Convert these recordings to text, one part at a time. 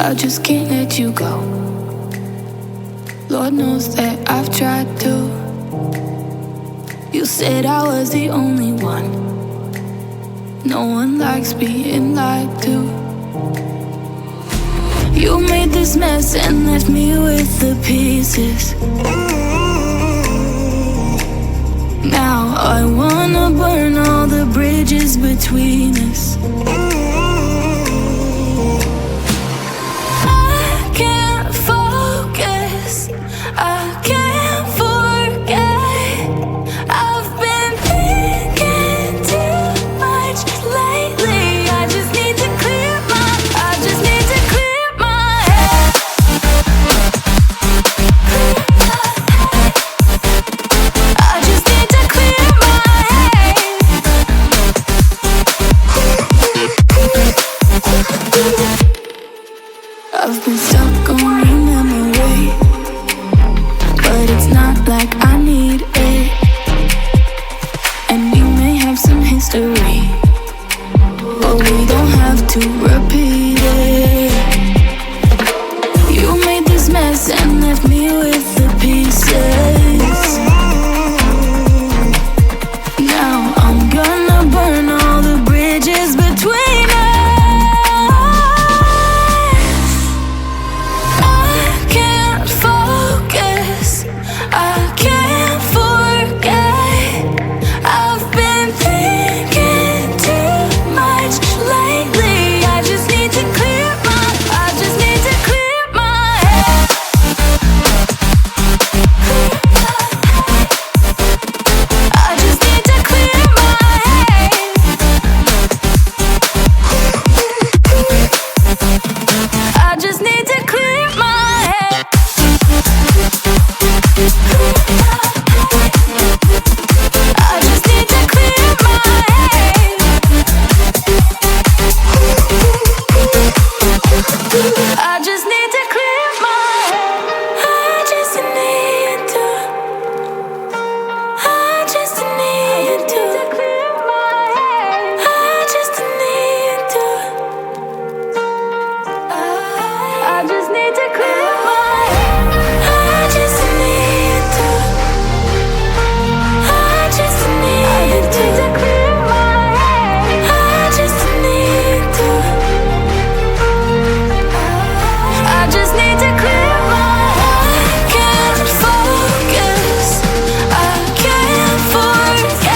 I just can't let you go. Lord knows that I've tried to. You said I was the only one. No one likes being lied to. You made this mess and left me with the pieces. Now I wanna burn all the bridges between us. I can't focus, I can't forget. I've been thinking too much lately. I just need to clear my head. I just need to clear my head. I've been stuck on your memory, but it's not like I need it. And we may have some history, but we don't have to repeat it. You made this mess and left me with the pieces. Now I'm gonna burn all the bridges between us. I can't focus, I can't forget. I've been thinking too much lately. I just need to clear my head. I just need to clear my head. I just need to clear my head. I just need to clear my head. I just need to clear my head. I just need to. I just need to clear my head. I just need to. I just need to clear my head. I just need to. I just need to clear my head. I just need to. I just need to clear my head. I can't focus, I can't forget.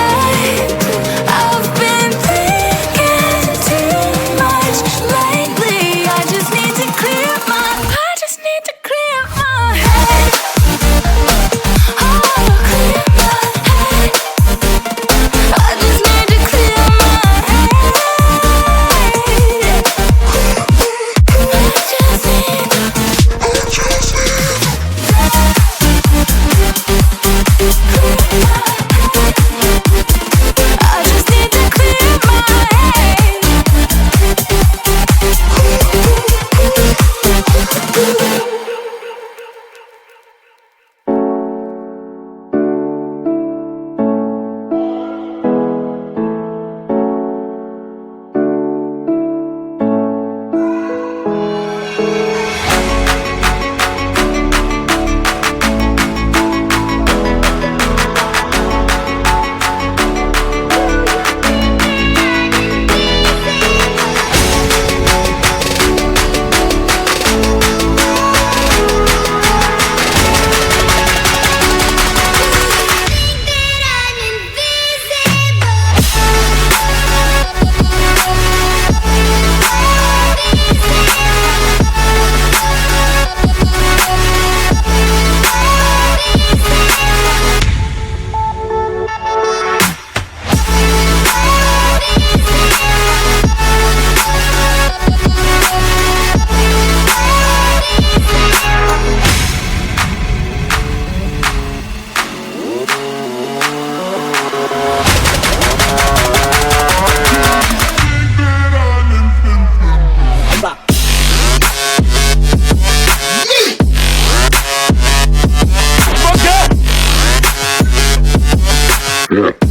I've been thinking too much lately. I just need to clear my head. Oh, clear my head. I just need to clear my head. I just need to clear my head. Yeah.